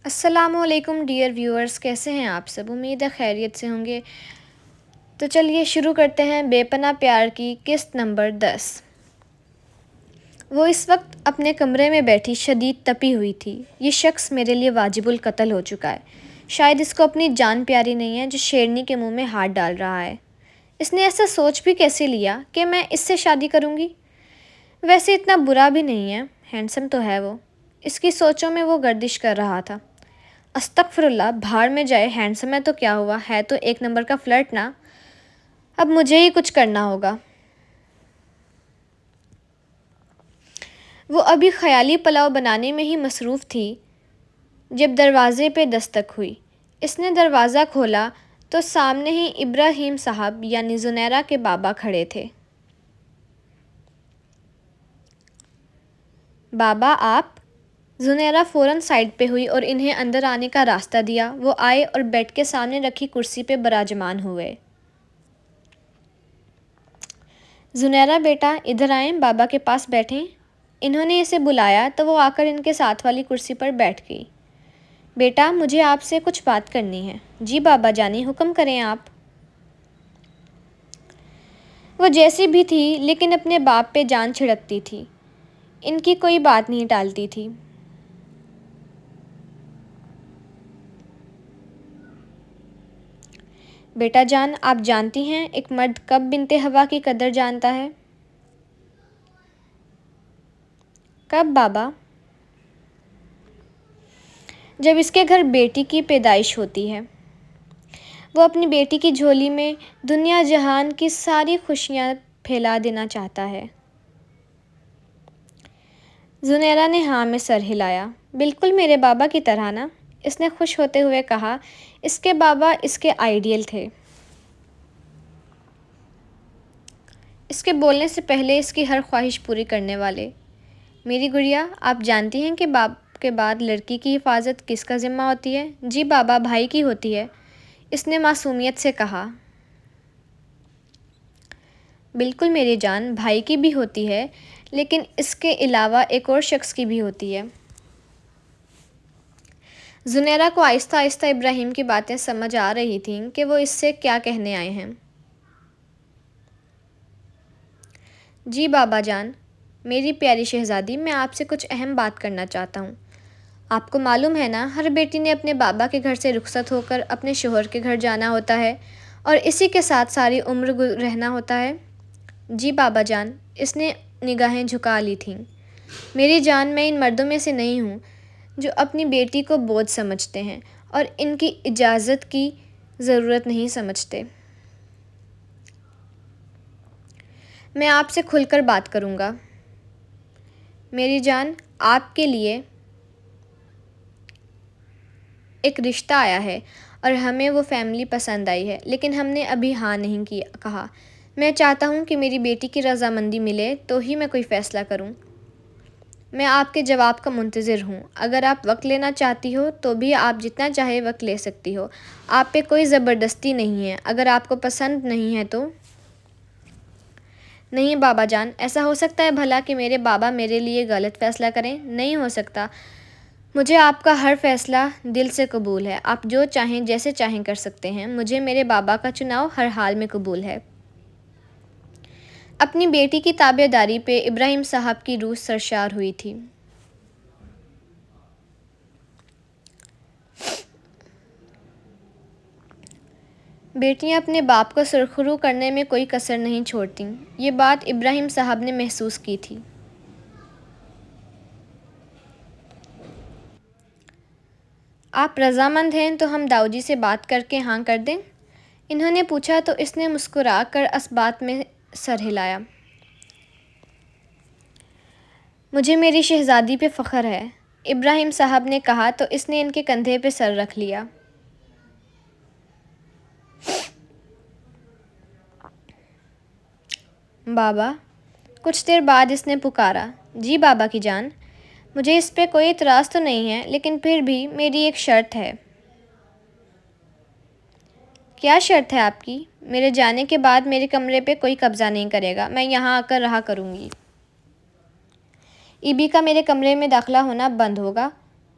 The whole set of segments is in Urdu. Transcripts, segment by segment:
السلام علیکم ڈیئر ویورز، کیسے ہیں آپ سب؟ امید ہے خیریت سے ہوں گے۔ تو چلیے شروع کرتے ہیں بے پناہ پیار کی قسط نمبر 10۔ وہ اس وقت اپنے کمرے میں بیٹھی شدید تپی ہوئی تھی۔ یہ شخص میرے لیے واجب القتل ہو چکا ہے۔ شاید اس کو اپنی جان پیاری نہیں ہے جو شیرنی کے منہ میں ہاتھ ڈال رہا ہے۔ اس نے ایسا سوچ بھی کیسے لیا کہ میں اس سے شادی کروں گی؟ ویسے اتنا برا بھی نہیں ہے، ہینڈسم تو ہے وہ۔ اس کی سوچوں میں وہ گردش کر رہا تھا۔ استغفر اللہ، بھاڑ میں جائے، ہینڈسم ہے تو کیا ہوا، ہے تو ایک نمبر کا فلرٹ نا۔ اب مجھے ہی کچھ کرنا ہوگا۔ وہ ابھی خیالی پلاؤ بنانے میں ہی مصروف تھی جب دروازے پہ دستک ہوئی۔ اس نے دروازہ کھولا تو سامنے ہی ابراہیم صاحب یعنی زنیرہ کے بابا کھڑے تھے۔ بابا آپ؟ زنیرہ فوراً سائڈ پہ ہوئی اور انہیں اندر آنے کا راستہ دیا۔ وہ آئے اور بیڈ کے سامنے رکھی کرسی پہ براجمان ہوئے۔ زنیرہ بیٹا ادھر آئیں، بابا کے پاس بیٹھیں۔ انہوں نے اسے بلایا تو وہ آ کر ان کے ساتھ والی کرسی پر بیٹھ گئی۔ بیٹا مجھے آپ سے کچھ بات کرنی ہے۔ جی بابا جانی، حکم کریں آپ۔ وہ جیسی بھی تھی لیکن اپنے باپ پہ جان چھڑکتی تھی، ان کی کوئی بات نہیں ٹالتی تھی۔ بیٹا جان، آپ جانتی ہیں ایک مرد کب بنت ہوا کی قدر جانتا ہے؟ کب بابا؟ جب اس کے گھر بیٹی کی پیدائش ہوتی ہے۔ وہ اپنی بیٹی کی جھولی میں دنیا جہان کی ساری خوشیاں پھیلا دینا چاہتا ہے۔ زنیرہ نے ہاں میں سر ہلایا۔ بالکل میرے بابا کی طرح نا، اس نے خوش ہوتے ہوئے کہا۔ اس کے بابا اس کے آئیڈیل تھے۔ اس کے بولنے سے پہلے اس کی ہر خواہش پوری کرنے والے۔ میری گڑیا، آپ جانتی ہیں کہ باپ کے بعد لڑکی کی حفاظت کس کا ذمہ ہوتی ہے؟ جی بابا، بھائی کی ہوتی ہے، اس نے معصومیت سے کہا۔ بالکل میری جان، بھائی کی بھی ہوتی ہے، لیکن اس کے علاوہ ایک اور شخص کی بھی ہوتی ہے۔ زنیرہ کو آہستہ آہستہ ابراہیم کی باتیں سمجھ آ رہی تھیں کہ وہ اس سے کیا کہنے آئے ہیں۔ جی بابا جان، میری پیاری شہزادی، میں آپ سے کچھ اہم بات کرنا چاہتا ہوں۔ آپ کو معلوم ہے نا، ہر بیٹی نے اپنے بابا کے گھر سے رخصت ہو کر اپنے شوہر کے گھر جانا ہوتا ہے اور اسی کے ساتھ ساری عمر رہنا ہوتا ہے۔ جی بابا جان، اس نے نگاہیں جھکا لی تھیں۔ میری جان، میں ان مردوں میں سے نہیں ہوں جو اپنی بیٹی کو بوجھ سمجھتے ہیں اور ان کی اجازت کی ضرورت نہیں سمجھتے۔ میں آپ سے کھل کر بات کروں گا۔ میری جان، آپ کے لیے ایک رشتہ آیا ہے اور ہمیں وہ فیملی پسند آئی ہے، لیکن ہم نے ابھی ہاں نہیں کہا۔ میں چاہتا ہوں کہ میری بیٹی کی رضامندی ملے تو ہی میں کوئی فیصلہ کروں۔ میں آپ کے جواب کا منتظر ہوں۔ اگر آپ وقت لینا چاہتی ہو تو بھی آپ جتنا چاہے وقت لے سکتی ہو۔ آپ پہ کوئی زبردستی نہیں ہے۔ اگر آپ کو پسند نہیں ہے تو نہیں بابا جان، ایسا ہو سکتا ہے بھلا کہ میرے بابا میرے لیے غلط فیصلہ کریں؟ نہیں ہو سکتا۔ مجھے آپ کا ہر فیصلہ دل سے قبول ہے۔ آپ جو چاہیں جیسے چاہیں کر سکتے ہیں۔ مجھے میرے بابا کا چناؤ ہر حال میں قبول ہے۔ اپنی بیٹی کی تابع داری پہ ابراہیم صاحب کی روح سرشار ہوئی تھی۔ بیٹیاں اپنے باپ کو سرخرو کرنے میں کوئی کسر نہیں چھوڑتیں۔ یہ بات ابراہیم صاحب نے محسوس کی تھی۔ آپ رضامند ہیں تو ہم داؤ جی سے بات کر کے ہاں کر دیں؟ انہوں نے پوچھا تو اس نے مسکرا کر اس بات میں سر ہلایا۔ مجھے میری شہزادی پہ فخر ہے، ابراہیم صاحب نے کہا تو اس نے ان کے کندھے پہ سر رکھ لیا۔ بابا، کچھ دیر بعد اس نے پکارا۔ جی بابا کی جان، مجھے اس پہ کوئی اعتراض تو نہیں ہے، لیکن پھر بھی میری ایک شرط ہے۔ کیا شرط ہے آپ کی؟ میرے جانے کے بعد میرے کمرے پہ کوئی قبضہ نہیں کرے گا، میں یہاں آ کر رہا کروں گی۔ ای بی کا میرے کمرے میں داخلہ ہونا بند ہوگا۔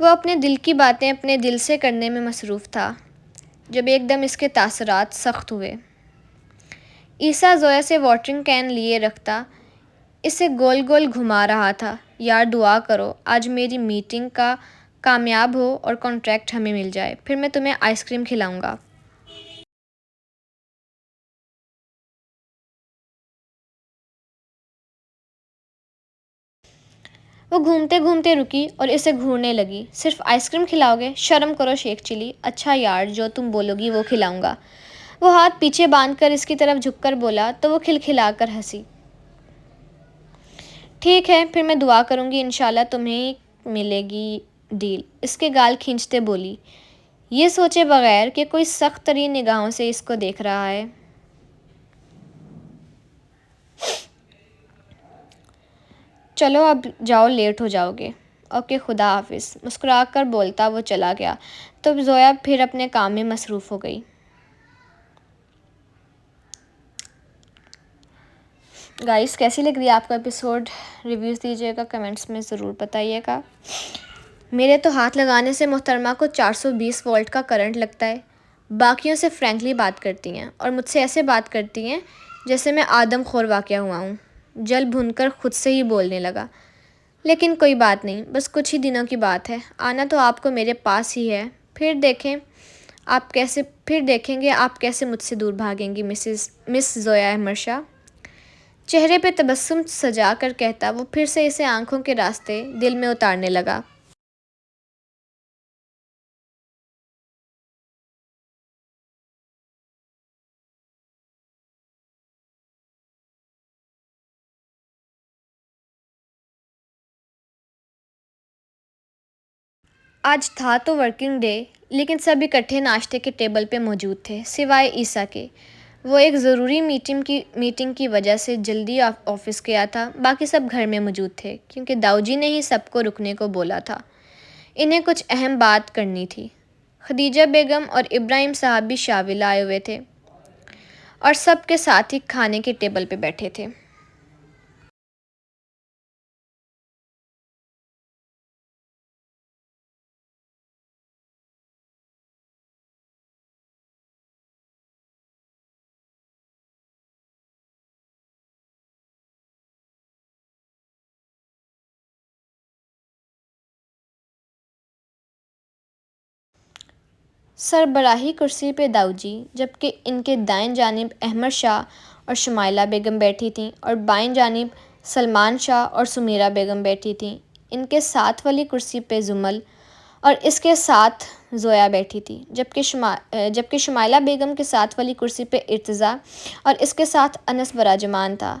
وہ اپنے دل کی باتیں اپنے دل سے کرنے میں مصروف تھا جب ایک دم اس کے تاثرات سخت ہوئے۔ عیسیٰ زویا سے واٹرنگ کین لیے رکھتا اسے گول گول گھما رہا تھا۔ یار دعا کرو آج میری میٹنگ کا کامیاب ہو اور کانٹریکٹ ہمیں مل جائے، پھر میں تمہیں آئس کریم کھلاؤں گا۔ وہ گھومتے گھومتے رکی اور اسے گھورنے لگی۔ صرف آئس کریم کھلاؤ گے؟ شرم کرو شیخ چلی۔ اچھا یار جو تم بولو گی وہ کھلاؤں گا۔ وہ ہاتھ پیچھے باندھ کر اس کی طرف جھک کر بولا تو وہ کھلکھلا کر ہنسی۔ ٹھیک ہے پھر میں دعا کروں گی انشاءاللہ تمہیں ملے گی ڈیل۔ اس کے گال کھینچتے بولی، یہ سوچے بغیر کہ کوئی سخت ترین نگاہوں سے اس کو دیکھ رہا ہے۔ چلو اب جاؤ لیٹ ہو جاؤ گے۔ اوکے خدا حافظ، مسکرا کر بولتا وہ چلا گیا تو زویا پھر اپنے کام میں مصروف ہو گئی۔ گائس کیسی لگ رہی ہے آپ کا ایپیسوڈ؟ ریویوز دیجیے گا، کمنٹس میں ضرور بتائیے گا۔ میرے تو ہاتھ لگانے سے محترمہ کو 420 وولٹ کا کرنٹ لگتا ہے۔ باقیوں سے فرینکلی بات کرتی ہیں اور مجھ سے ایسے بات کرتی ہیں جیسے میں آدم خور واقع ہوا ہوں۔ جل بھن کر خود سے ہی بولنے لگا، لیکن کوئی بات نہیں، بس کچھ ہی دنوں کی بات ہے، آنا تو آپ کو میرے پاس ہی ہے، پھر دیکھیں گے آپ کیسے مجھ سے دور بھاگیں گی مس زویا احمد شاہ۔ چہرے پہ تبسم سجا کر کہتا وہ پھر سے اسے آنکھوں کے راستے دل میں اتارنے لگا۔ آج تھا تو ورکنگ ڈے، لیکن سب اکٹھے ناشتے کے ٹیبل پہ موجود تھے سوائے عیسیٰ کے۔ وہ ایک ضروری میٹنگ کی وجہ سے جلدی آفس گیا تھا، باقی سب گھر میں موجود تھے کیونکہ داؤ جی نے ہی سب کو رکنے کو بولا تھا۔ انہیں کچھ اہم بات کرنی تھی۔ خدیجہ بیگم اور ابراہیم صاحب بھی شامل آئے ہوئے تھے اور سب کے ساتھ ہی کھانے کے ٹیبل پہ بیٹھے تھے۔ سربراہی کرسی پہ داؤ جی، جبکہ ان کے دائیں جانب احمد شاہ اور شمائلہ بیگم بیٹھی تھیں اور بائیں جانب سلمان شاہ اور سمیرہ بیگم بیٹھی تھیں۔ ان کے ساتھ والی کرسی پہ زمل اور اس کے ساتھ زویا بیٹھی تھی، جبکہ شمائلہ بیگم کے ساتھ والی کرسی پہ ارتضیٰ اور اس کے ساتھ انس براجمان تھا۔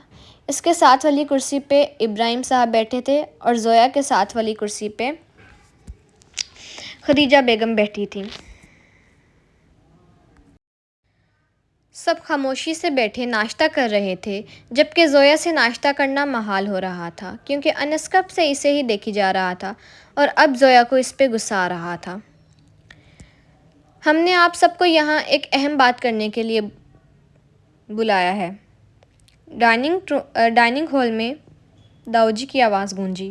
اس کے ساتھ والی کرسی پہ ابراہیم صاحب بیٹھے تھے اور زویا کے ساتھ والی کرسی پہ خدیجہ بیگم بیٹھی تھیں۔ سب خاموشی سے بیٹھے ناشتہ کر رہے تھے، جبکہ زویا سے ناشتہ کرنا محال ہو رہا تھا کیونکہ انس کب سے اسے ہی دیکھی جا رہا تھا اور اب زویا کو اس پہ غصہ آ رہا تھا۔ ہم نے آپ سب کو یہاں ایک اہم بات کرنے کے لیے بلایا ہے۔ ڈائننگ ہال میں داؤ جی کی آواز گونجی۔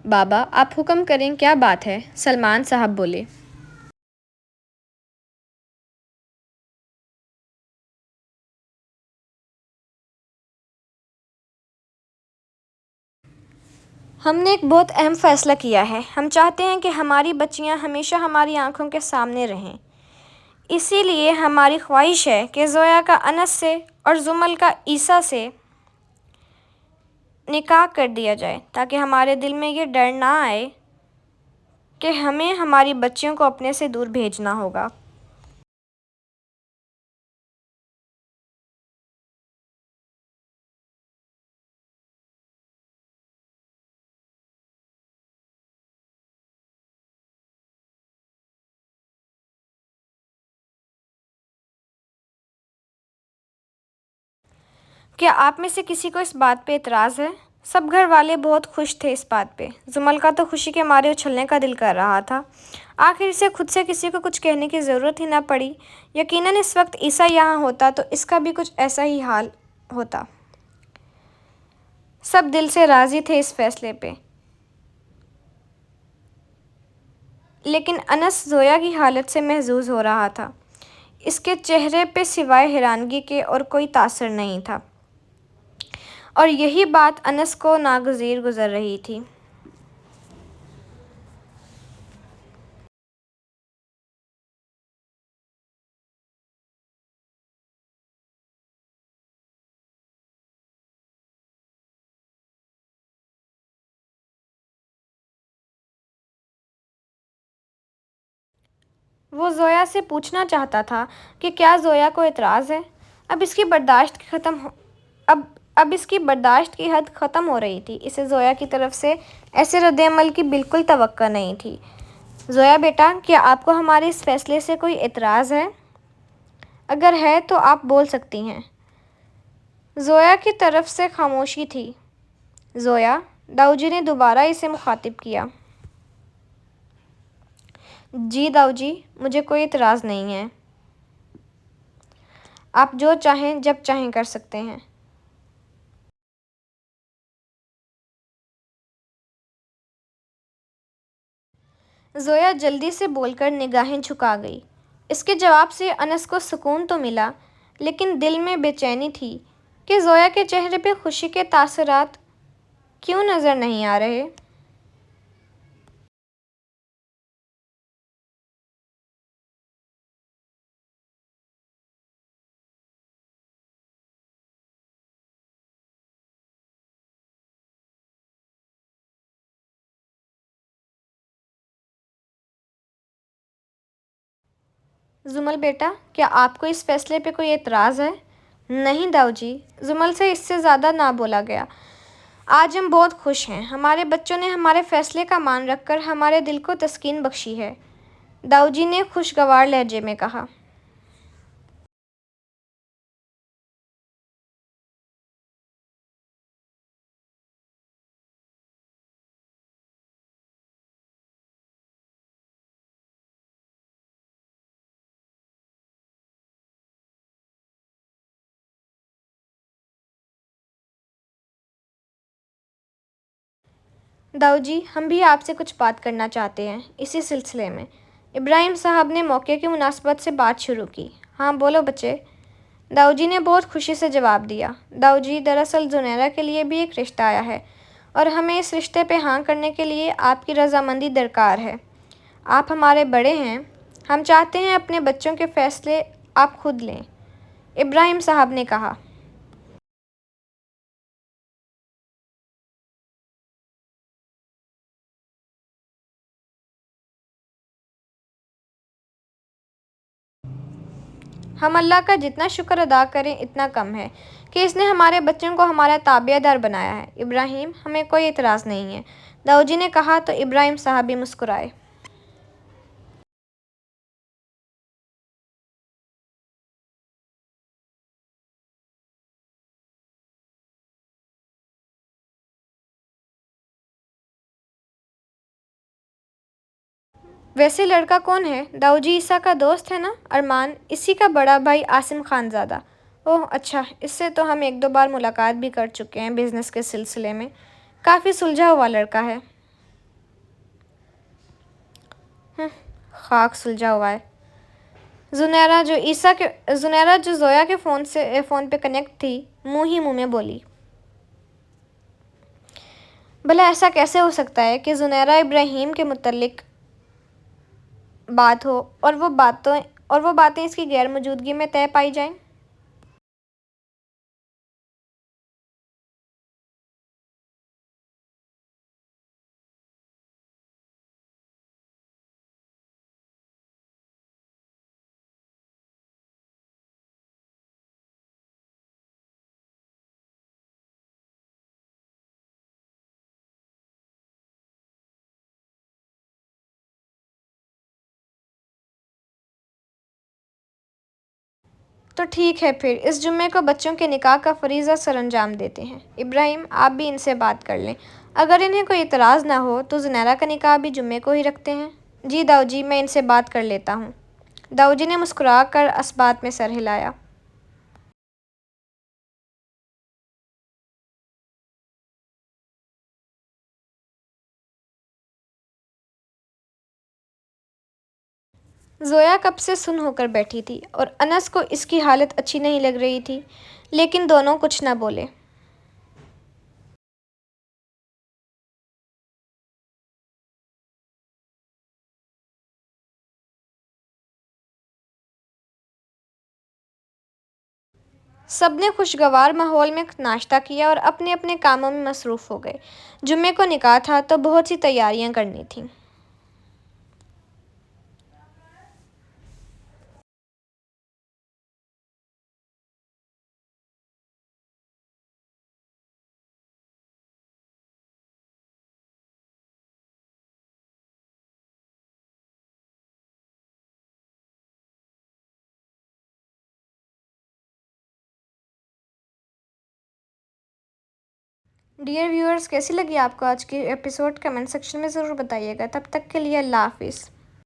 بابا آپ حکم کریں کیا بات ہے؟ سلمان صاحب بولے۔ ہم نے ایک بہت اہم فیصلہ کیا ہے۔ ہم چاہتے ہیں کہ ہماری بچیاں ہمیشہ ہماری آنکھوں کے سامنے رہیں۔ اسی لیے ہماری خواہش ہے کہ زویا کا انس سے اور زمل کا عیسیٰ سے نکاح کر دیا جائے تاکہ ہمارے دل میں یہ ڈر نہ آئے کہ ہمیں ہماری بچیوں کو اپنے سے دور بھیجنا ہوگا۔ کیا آپ میں سے کسی کو اس بات پہ اعتراض ہے؟ سب گھر والے بہت خوش تھے اس بات پہ۔ زمل کا تو خوشی کے مارے اچھلنے کا دل کر رہا تھا۔ آخر اسے خود سے کسی کو کچھ کہنے کی ضرورت ہی نہ پڑی۔ یقیناً اس وقت عیسیٰ یہاں ہوتا تو اس کا بھی کچھ ایسا ہی حال ہوتا۔ سب دل سے راضی تھے اس فیصلے پہ۔ لیکن انس زویا کی حالت سے محظوظ ہو رہا تھا۔ اس کے چہرے پہ سوائے حیرانگی کے اور کوئی تاثر نہیں تھا، اور یہی بات انس کو ناگزیر گزر رہی تھی۔ وہ زویا سے پوچھنا چاہتا تھا کہ کیا زویا کو اعتراض ہے۔ اب اس کی برداشت کی حد ختم ہو رہی تھی۔ اسے زویا کی طرف سے ایسے رد عمل کی بالکل توقع نہیں تھی۔ زویا بیٹا، کیا آپ کو ہمارے اس فیصلے سے کوئی اعتراض ہے؟ اگر ہے تو آپ بول سکتی ہیں۔ زویا کی طرف سے خاموشی تھی۔ زویا، داؤ جی نے دوبارہ اسے مخاطب کیا۔ جی داؤ جی، مجھے کوئی اعتراض نہیں ہے۔ آپ جو چاہیں جب چاہیں کر سکتے ہیں۔ زویا جلدی سے بول کر نگاہیں جھکا گئی۔ اس کے جواب سے انس کو سکون تو ملا، لیکن دل میں بے چینی تھی کہ زویا کے چہرے پہ خوشی کے تاثرات کیوں نظر نہیں آ رہے۔ زمل بیٹا، کیا آپ کو اس فیصلے پہ کوئی اعتراض ہے؟ نہیں داؤ جی، زمل سے اس سے زیادہ نہ بولا گیا۔ آج ہم بہت خوش ہیں۔ ہمارے بچوں نے ہمارے فیصلے کا مان رکھ کر ہمارے دل کو تسکین بخشی ہے، داؤ جی نے خوشگوار لہجے میں کہا۔ داؤ جی، ہم بھی آپ سے کچھ بات کرنا چاہتے ہیں اسی سلسلے میں۔ ابراہیم صاحب نے موقع کی مناسبت سے بات شروع کی۔ ہاں بولو بچے، داؤ جی نے بہت خوشی سے جواب دیا۔ داؤ جی، دراصل زنیرہ کے لیے بھی ایک رشتہ آیا ہے، اور ہمیں اس رشتے پہ ہاں کرنے کے لیے آپ کی رضامندی درکار ہے۔ آپ ہمارے بڑے ہیں، ہم چاہتے ہیں اپنے بچوں کے فیصلے آپ خود لیں، ابراہیم صاحب نے کہا۔ ہم اللہ کا جتنا شکر ادا کریں اتنا کم ہے کہ اس نے ہمارے بچوں کو ہمارا تابع دار بنایا ہے۔ ابراہیم، ہمیں کوئی اعتراض نہیں ہے، داؤ جی نے کہا تو ابراہیم صاحب بھی مسکرائے۔ ویسے لڑکا کون ہے؟ داؤ جی عیسیٰ کا دوست ہے نا، ارمان، اسی کا بڑا بھائی عاصم خان زادہ۔ اوہ اچھا، اس سے تو ہم ایک دو بار ملاقات بھی کر چکے ہیں بزنس کے سلسلے میں۔ کافی سلجھا ہوا لڑکا ہے۔ خاک سلجھا ہوا ہے۔ زنیرہ جو زویا کے فون پہ کنیکٹ تھی، منہ ہی منہ میں بولی۔ بھلا ایسا کیسے ہو سکتا ہے کہ زنیرہ ابراہیم کے متعلق بات ہو اور وہ باتیں اس کی غیر موجودگی میں طے پائی جائیں؟ تو ٹھیک ہے، پھر اس جمعے کو بچوں کے نکاح کا فریضہ سر انجام دیتے ہیں۔ ابراہیم، آپ بھی ان سے بات کر لیں۔ اگر انہیں کوئی اعتراض نہ ہو تو زنیرہ کا نکاح بھی جمعے کو ہی رکھتے ہیں۔ جی داؤ جی، میں ان سے بات کر لیتا ہوں۔ داؤ جی نے مسکرا کر اثبات میں سر ہلایا۔ زویا کب سے سن ہو کر بیٹھی تھی اور انس کو اس کی حالت اچھی نہیں لگ رہی تھی، لیکن دونوں کچھ نہ بولے۔ سب نے خوشگوار ماحول میں ناشتہ کیا اور اپنے اپنے کاموں میں مصروف ہو گئے۔ جمعے کو نکاح تھا تو بہت سی تیاریاں کرنی تھیں۔ ڈیئر ویورز، کیسی لگی آپ کو آج کی ایپیسوڈ؟ کمنٹ سیکشن میں ضرور بتائیے گا۔ تب تک کے لیے اللہ حافظ۔